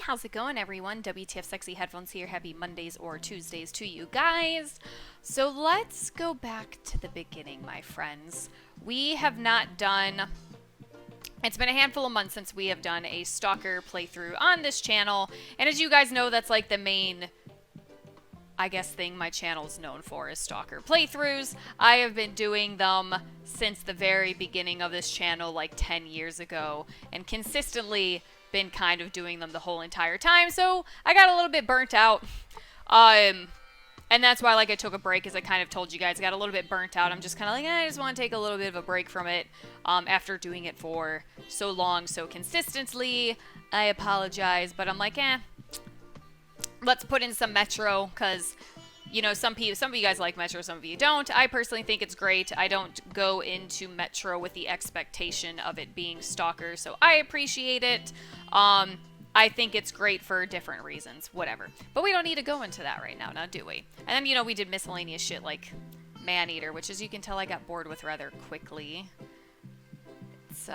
how's it going, everyone? WTFSexyHeadphones here. Happy Mondays or Tuesdays to you guys. So let's go back to the beginning, my friends. We have not done... It's been a handful of months since we have done a Stalker playthrough on this channel. And as you guys know, that's like the main... I guess thing my channel is known for is Stalker playthroughs. I have been doing them since the very beginning of this channel, like 10 years ago, and consistently been kind of doing them the whole entire time, so I got a little bit burnt out. And that's why, like, I took a break, as I kind of told you guys. I got a little bit burnt out. I'm just kind of like, I just want to take a little bit of a break from it after doing it for so long, so consistently. I apologize, but I'm like, let's put in some Metro, because, you know, some of you guys like Metro, some of you don't. I personally think it's great. I don't go into Metro with the expectation of it being Stalker, so I appreciate it. I think it's great for different reasons, whatever. But we don't need to go into that right now, do we? And then, you know, we did miscellaneous shit like Maneater, which, as you can tell, I got bored with rather quickly. It's,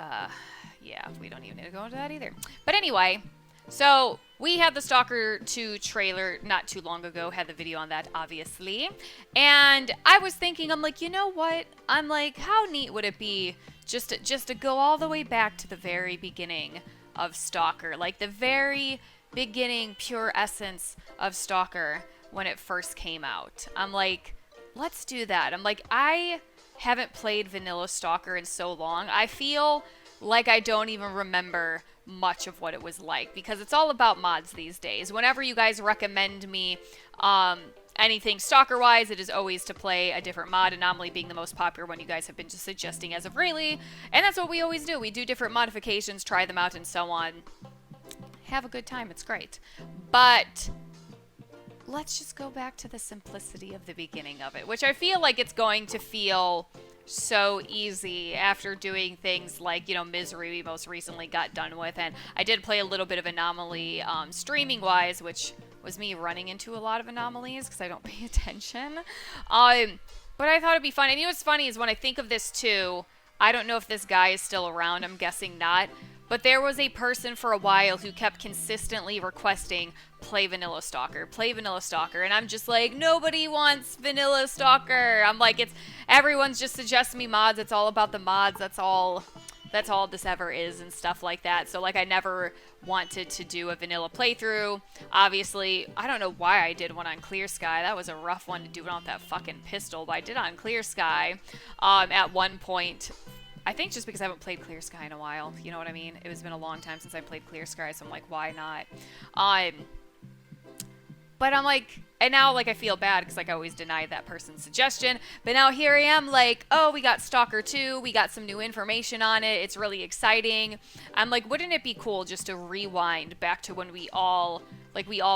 yeah, we don't even need to go into that either. But anyway... So, we had the Stalker 2 trailer not too long ago, had the video on that, obviously, and I was thinking, I'm like, you know what, I'm like, how neat would it be just to go all the way back to the very beginning of Stalker, like the very beginning, pure essence of Stalker when it first came out. I'm like, let's do that. I'm like, I haven't played vanilla Stalker in so long, I feel like I don't even remember much of what it was like, because it's all about mods these days. Whenever you guys recommend me anything Stalker wise, it is always to play a different mod, Anomaly being the most popular one you guys have been just suggesting as of lately, and that's what we always do. We do different modifications, try them out, and so on. Have a good time, it's great. But let's just go back to the simplicity of the beginning of it, which I feel like it's going to feel so easy after doing things like, you know, Misery we most recently got done with, and I did play a little bit of Anomaly streaming wise, which was me running into a lot of anomalies because I don't pay attention, but I thought it'd be fun. And you know what's funny is when I think of this too, I don't know if this guy is still around, I'm guessing not, but there was a person for a while who kept consistently requesting play Vanilla Stalker, and I'm just like, nobody wants Vanilla Stalker. I'm like, everyone's just suggesting me mods, it's all about the mods, that's all this ever is and stuff like that. So like, I never wanted to do a vanilla playthrough. Obviously, I don't know why I did one on Clear Sky. That was a rough one to do it on that fucking pistol, but I did on Clear Sky at one point. I think just because I haven't played Clear Sky in a while, you know what I mean? It has been a long time since I played Clear Sky, so I'm like, why not? But I'm like, and now, like, I feel bad because, like, I always denied that person's suggestion. But now here I am, like, oh, we got Stalker 2. We got some new information on it. It's really exciting. I'm like, wouldn't it be cool just to rewind back to when we all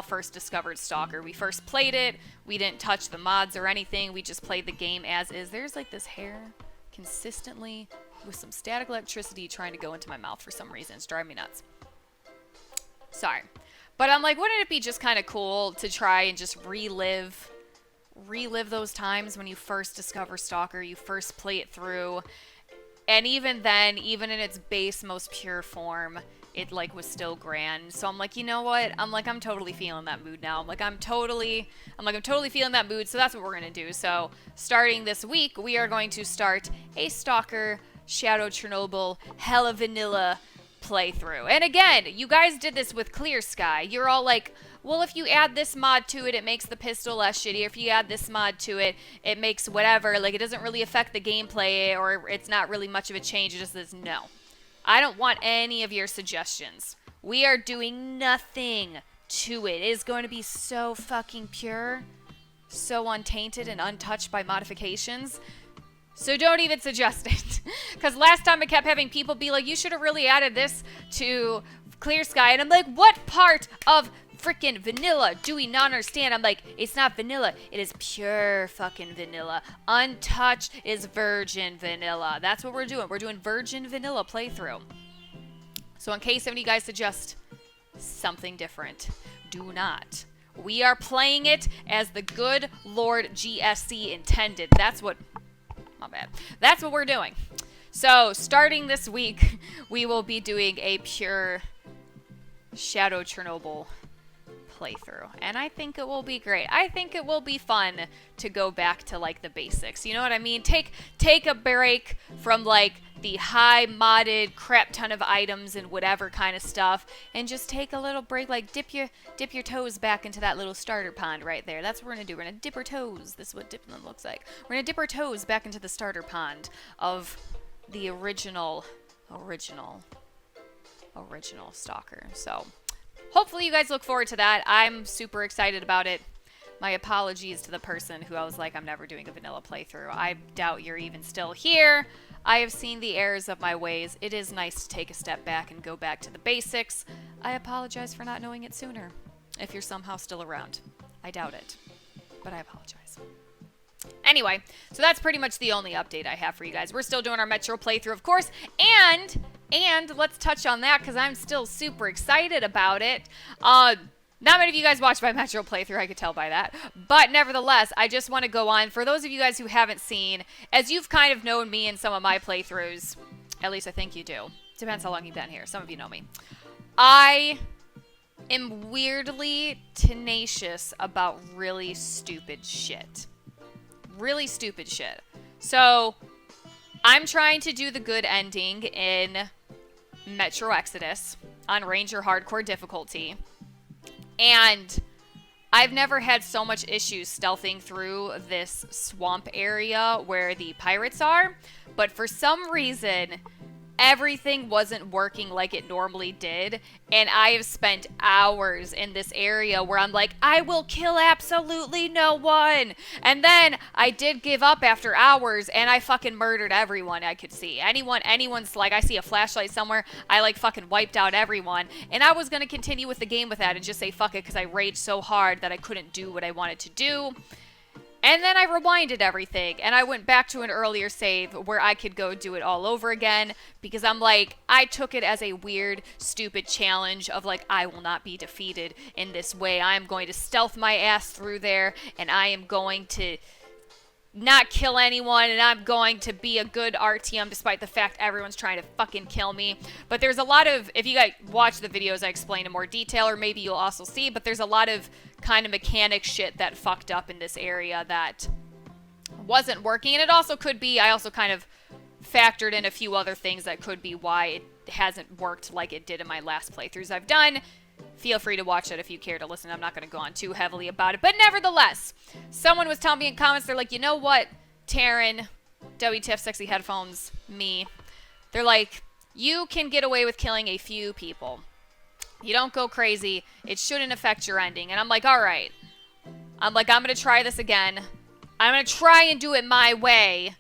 first discovered Stalker? We first played it. We didn't touch the mods or anything. We just played the game as is. There's, like, this hair consistently with some static electricity trying to go into my mouth for some reason. It's driving me nuts. Sorry. But I'm like, wouldn't it be just kind of cool to try and just relive those times when you first discover Stalker, you first play it through, and even then, even in its base, most pure form, it like was still grand. So I'm like, you know what? I'm like, I'm totally feeling that mood now. I'm totally feeling that mood. So that's what we're gonna do. So starting this week, we are going to start a Stalker Shadow Chernobyl Hella Vanilla playthrough. And again, you guys did this with Clear Sky. You're all like, well, if you add this mod to it, it makes the pistol less shitty. If you add this mod to it, it makes whatever. Like, it doesn't really affect the gameplay, or it's not really much of a change. It just says no. I don't want any of your suggestions. We are doing nothing to it. It is going to be so fucking pure, so untainted and untouched by modifications. So don't even suggest it. Because last time I kept having people be like, you should have really added this to Clear Sky. And I'm like, what part of freaking vanilla do we not understand? I'm like, it's not vanilla. It is pure fucking vanilla. Untouched is virgin vanilla. That's what we're doing. We're doing virgin vanilla playthrough. So in case any of you guys suggest something different, do not. We are playing it as the good Lord GSC intended. That's what... My bad. That's what we're doing. So, starting this week, we will be doing a pure Shadow Chernobyl playthrough, and I think it will be great. I think it will be fun to go back to like the basics. You know what I mean? Take a break from like the high modded crap ton of items and whatever kind of stuff, and just take a little break. Like dip your toes back into that little starter pond right there. That's what we're gonna do. We're gonna dip our toes. This is what dipping looks like. We're gonna dip our toes back into the starter pond of the original Stalker. So hopefully you guys look forward to that. I'm super excited about it. My apologies to the person who I was like, I'm never doing a vanilla playthrough. I doubt you're even still here. I have seen the errors of my ways. It is nice to take a step back and go back to the basics. I apologize for not knowing it sooner. If you're somehow still around. I doubt it. But I apologize. Anyway, so that's pretty much the only update I have for you guys. We're still doing our Metro playthrough, of course, and let's touch on that because I'm still super excited about it. Not many of you guys watched my Metro playthrough, I could tell by that. But nevertheless, I just want to go on. For those of you guys who haven't seen, as you've kind of known me in some of my playthroughs, at least I think you do. Depends how long you've been here. Some of you know me. I am weirdly tenacious about really stupid shit. Really stupid shit. So, I'm trying to do the good ending in Metro Exodus on Ranger Hardcore difficulty. And I've never had so much issues stealthing through this swamp area where the pirates are. But for some reason, everything wasn't working like it normally did. And I have spent hours in this area where I'm like, I will kill absolutely no one. And then I did give up after hours and I fucking murdered everyone I could see. Anyone's like, I see a flashlight somewhere, I like fucking wiped out everyone. And I was going to continue with the game with that and just say fuck it because I raged so hard that I couldn't do what I wanted to do. And then I rewinded everything, and I went back to an earlier save where I could go do it all over again, because I'm like, I took it as a weird, stupid challenge of like, I will not be defeated in this way. I am going to stealth my ass through there, and I am going to not kill anyone, and I'm going to be a good RTM despite the fact everyone's trying to fucking kill me. But there's a lot of, if you guys watch the videos I explain in more detail, or maybe you'll also see, but there's a lot of kind of mechanic shit that fucked up in this area that wasn't working. And it also could be, I also kind of factored in a few other things that could be why it hasn't worked like it did in my last playthroughs I've done. Feel free to watch it if you care to listen. I'm not going to go on too heavily about it. But nevertheless, someone was telling me in comments, they're like, you know what, Taryn, WTFSexyHeadphones, me, they're like, you can get away with killing a few people. You don't go crazy. It shouldn't affect your ending. And I'm like, all right. I'm like, I'm going to try this again. I'm going to try and do it my way.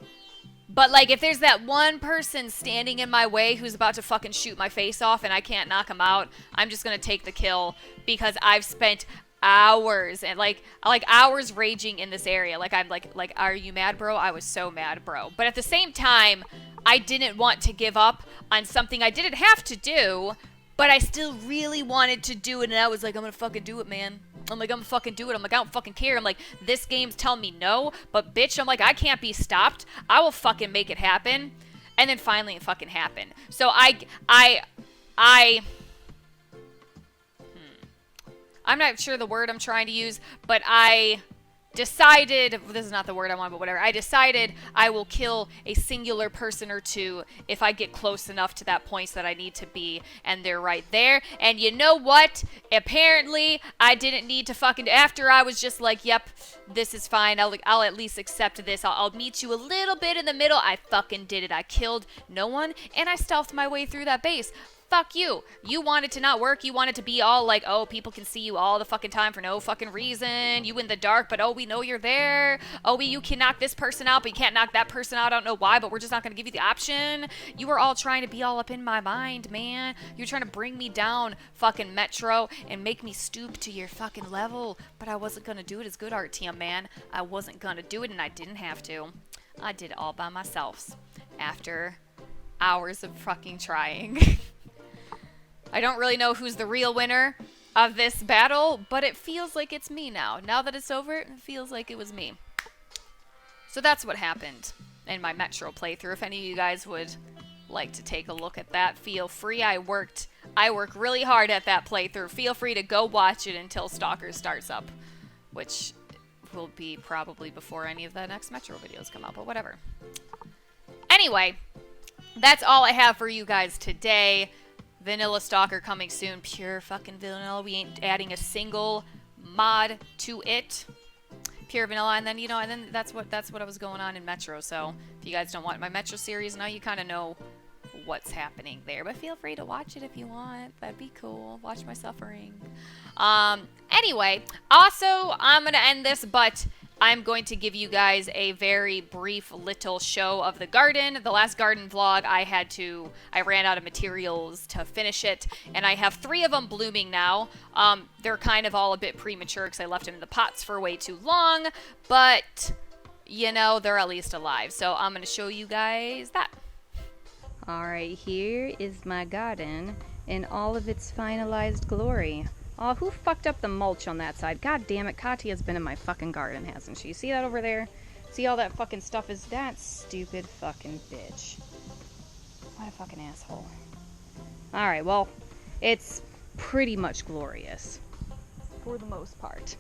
But, like, if there's that one person standing in my way who's about to fucking shoot my face off and I can't knock him out, I'm just going to take the kill because I've spent hours and, like hours raging in this area. Like, I'm like, are you mad, bro? I was so mad, bro. But at the same time, I didn't want to give up on something I didn't have to do, but I still really wanted to do it, and I was like, I'm gonna fucking do it, man. I'm like, I'm gonna fucking do it. I'm like, I don't fucking care. I'm like, this game's telling me no, but bitch, I'm like, I can't be stopped. I will fucking make it happen. And then finally it fucking happened. So I'm not sure the word I'm trying to use, but I decided, this is not the word I want, but whatever. I decided I will kill a singular person or two if I get close enough to that point that I need to be, and they're right there. And you know what? Apparently, I didn't need to fucking, after I was just like, yep, this is fine. I'll at least accept this. I'll meet you a little bit in the middle. I fucking did it. I killed no one, and I stealthed my way through that base. Fuck you. You want it to not work. You want it to be all like, oh, people can see you all the fucking time for no fucking reason. You in the dark, but oh, we know you're there. Oh, you can knock this person out, but you can't knock that person out. I don't know why, but we're just not going to give you the option. You were all trying to be all up in my mind, man. You're trying to bring me down, fucking Metro, and make me stoop to your fucking level. But I wasn't going to do it as good, RTM, man. I wasn't going to do it, and I didn't have to. I did it all by myself after hours of fucking trying. I don't really know who's the real winner of this battle, but it feels like it's me now. Now that it's over, it feels like it was me. So that's what happened in my Metro playthrough. If any of you guys would like to take a look at that, feel free. I worked I work really hard at that playthrough. Feel free to go watch it until Stalker starts up, which will be probably before any of the next Metro videos come out, but whatever. Anyway, that's all I have for you guys today. Vanilla Stalker coming soon. Pure fucking vanilla. We ain't adding a single mod to it. Pure vanilla, and then, you know, and then that's what was going on in Metro. So if you guys don't want my Metro series, now you kind of know what's happening there. But feel free to watch it if you want. That'd be cool. Watch my suffering. Anyway, also, I'm going to end this, but I'm going to give you guys a very brief little show of the garden. The last garden vlog, I ran out of materials to finish it, and I have 3 of them blooming now. They're kind of all a bit premature because I left them in the pots for way too long, but, you know, they're at least alive. So I'm going to show you guys that. Alright, here is my garden in all of its finalized glory. Oh, who fucked up the mulch on that side? God damn it, Katya's been in my fucking garden, hasn't she? See that over there? See all that fucking stuff? Is that stupid fucking bitch? What a fucking asshole. Alright, well, it's pretty much glorious. For the most part.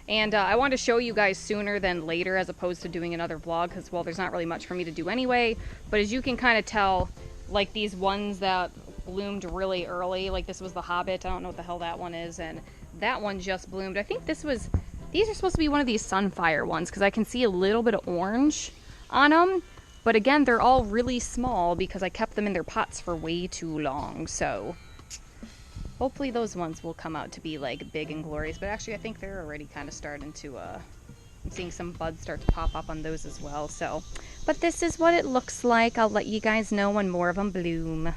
And I wanted to show you guys sooner than later as opposed to doing another vlog because, well, there's not really much for me to do anyway. But as you can kind of tell, like these ones that bloomed really early, like this was the Hobbit, I don't know what the hell that one is, and that one just bloomed. I think these are supposed to be one of these Sunfire ones because I can see a little bit of orange on them, but again, they're all really small because I kept them in their pots for way too long, so hopefully those ones will come out to be like big and glorious. But actually I think they're already kind of starting to I'm seeing some buds start to pop up on those as well, so but this is what it looks like. I'll let you guys know when more of them bloom.